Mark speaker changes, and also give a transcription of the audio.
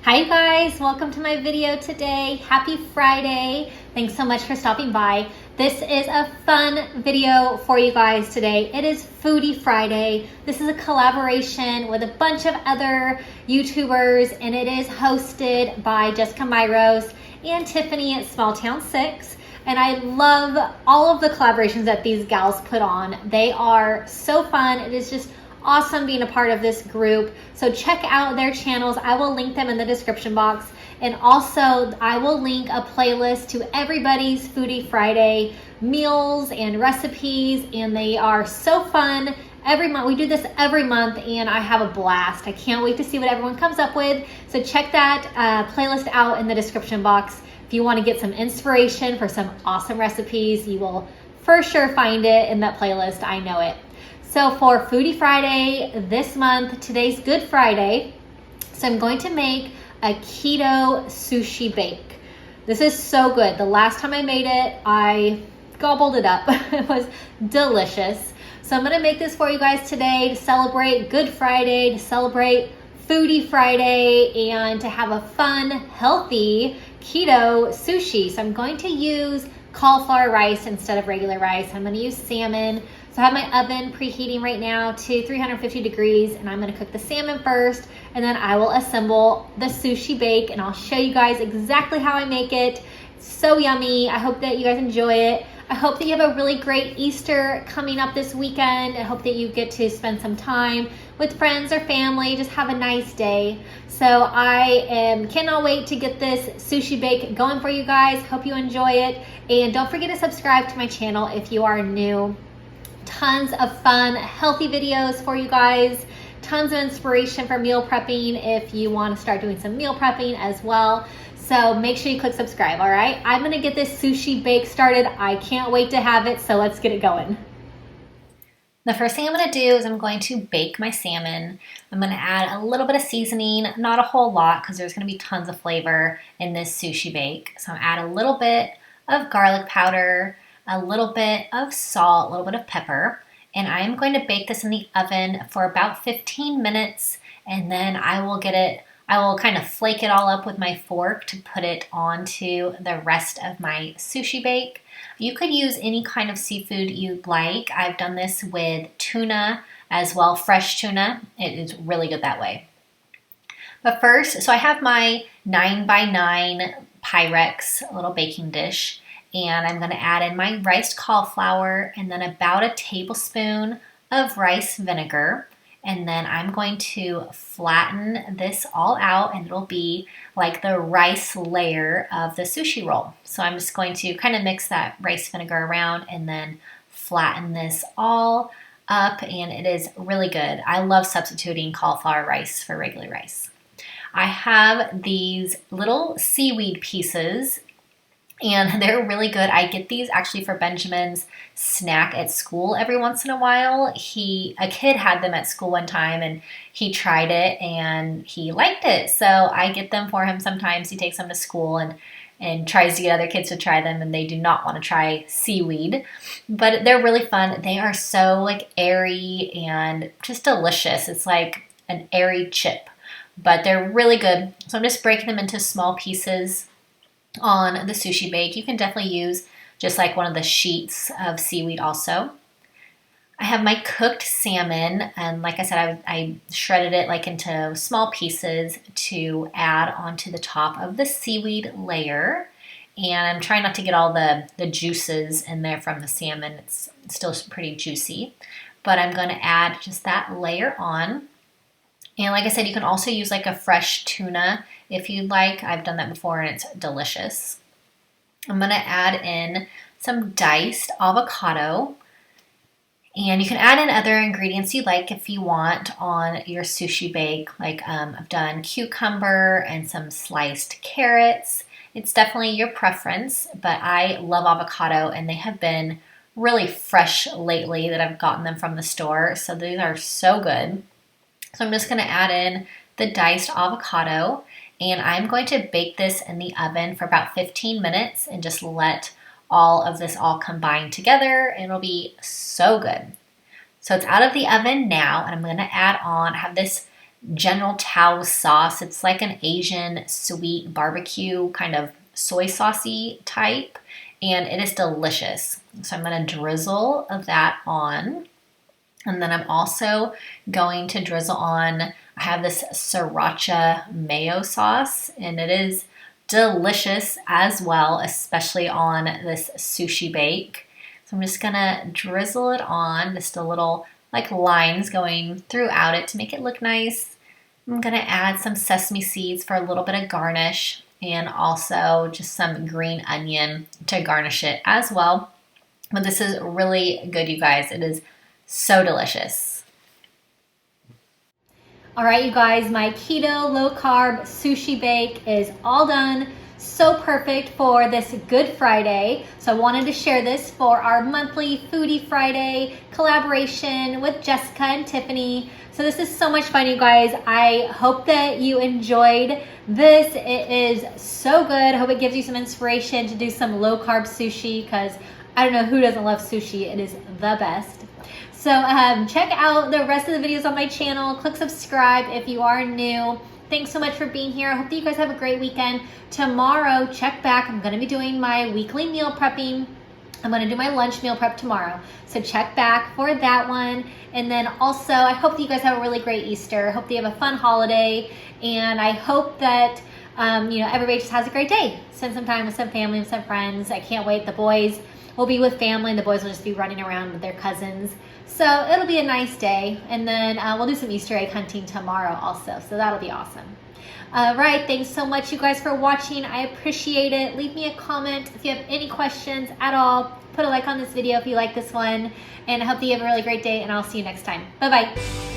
Speaker 1: Hi you guys, welcome to my video today. Happy Friday. Thanks so much for stopping by. This is a fun video for you guys today. It is Foodie Friday. This is a collaboration with a bunch of other YouTubers and it is hosted by Jessica Myros and Tiffany at Small Town 6. And I love all of the collaborations that these gals put on. They are so fun. It is just awesome being a part of this group. So check out their channels. I will link them in the description box. And also I will link a playlist to everybody's Foodie Friday meals and recipes. And they are so fun. Every month, we do this every month and I have a blast. I can't wait to see what everyone comes up with. So check that playlist out in the description box. If you want to get some inspiration for some awesome recipes, you will for sure find it in that playlist. I know it. So for Foodie Friday this month, today's Good Friday, so I'm going to make a keto sushi bake. This is so good. The last time I made it, I gobbled it up. It was delicious. So I'm gonna make this for you guys today to celebrate Good Friday, to celebrate Foodie Friday, and to have a fun, healthy keto sushi. So I'm going to use cauliflower rice instead of regular rice. I'm gonna use salmon. So I have my oven preheating right now to 350 degrees and I'm gonna cook the salmon first and then I will assemble the sushi bake and I'll show you guys exactly how I make it. It's so yummy. I hope that you guys enjoy it. I hope that you have a really great Easter coming up this weekend. I hope that you get to spend some time with friends or family. Just have a nice day. So I cannot wait to get this sushi bake going for you guys. Hope you enjoy it. And don't forget to subscribe to my channel if you are new. Tons of fun, healthy videos for you guys. Tons of inspiration for meal prepping if you want to start doing some meal prepping as well. So make sure you click subscribe, all right? I'm gonna get this sushi bake started. I can't wait to have it, so let's get it going. The first thing I'm gonna do is I'm going to bake my salmon. I'm gonna add a little bit of seasoning, not a whole lot because there's gonna be tons of flavor in this sushi bake. So I'm gonna add a little bit of garlic powder, a little bit of salt, a little bit of pepper, and I'm going to bake this in the oven for about 15 minutes, and then I will kind of flake it all up with my fork to put it onto the rest of my sushi bake. You could use any kind of seafood you'd like. I've done this with tuna as well, fresh tuna. It is really good that way. But first, so I have my 9x9 Pyrex little baking dish, and I'm gonna add in my riced cauliflower and then about a tablespoon of rice vinegar. And then I'm going to flatten this all out and it'll be like the rice layer of the sushi roll. So I'm just going to kind of mix that rice vinegar around and then flatten this all up, and it is really good. I love substituting cauliflower rice for regular rice. I have these little seaweed pieces and they're really good. I get these actually for Benjamin's snack at school every once in a while. A kid had them at school one time and he tried it and he liked it. So I get them for him sometimes. He takes them to school and tries to get other kids to try them, and they do not want to try seaweed. But they're really fun. They are so like airy and just delicious. It's like an airy chip, but they're really good. So I'm just breaking them into small pieces on the sushi bake. You can definitely use just like one of the sheets of seaweed also. I have my cooked salmon, and like I said, I shredded it like into small pieces to add onto the top of the seaweed layer. And I'm trying not to get all the juices in there from the salmon. It's still pretty juicy, but I'm going to add just that layer on. And like I said, you can also use like a fresh tuna if you'd like. I've done that before and it's delicious. I'm gonna add in some diced avocado. And you can add in other ingredients you like if you want on your sushi bake. Like I've done cucumber and some sliced carrots. It's definitely your preference, but I love avocado and they have been really fresh lately that I've gotten them from the store. So these are so good. So I'm just gonna add in the diced avocado and I'm going to bake this in the oven for about 15 minutes and just let all of this all combine together and it'll be so good. So it's out of the oven now and I'm gonna add on, I have this General Tao sauce. It's like an Asian sweet barbecue kind of soy saucy type, and it is delicious. So I'm going to drizzle that on. And then I'm also going to drizzle on, I have this sriracha mayo sauce, and it is delicious as well, especially on this sushi bake. So I'm just gonna drizzle it on, just a little like lines going throughout it to make it look nice. I'm gonna add some sesame seeds for a little bit of garnish, and also just some green onion to garnish it as well. But this is really good, you guys. It is so delicious. All right, you guys, my keto low carb sushi bake is all done. So perfect for this Good Friday. So I wanted to share this for our monthly Foodie Friday collaboration with Jessica and Tiffany. So this is so much fun, you guys. I hope that you enjoyed this. It is so good. I hope it gives you some inspiration to do some low carb sushi, because I don't know who doesn't love sushi. It is the best. So check out the rest of the videos on my channel. Click subscribe if you are new. Thanks so much for being here. I hope that you guys have a great weekend. Tomorrow, check back. I'm going to be doing my weekly meal prepping. I'm going to do my lunch meal prep tomorrow. So check back for that one. And then also, I hope that you guys have a really great Easter. I hope that you have a fun holiday. And I hope that everybody just has a great day. Spend some time with some family and some friends. I can't wait. The boys will be with family, and the boys will just be running around with their cousins. So it'll be a nice day. And then we'll do some Easter egg hunting tomorrow also. So that'll be awesome. All right, thanks so much, you guys, for watching. I appreciate it. Leave me a comment if you have any questions at all. Put a like on this video if you like this one. And I hope that you have a really great day, and I'll see you next time. Bye-bye.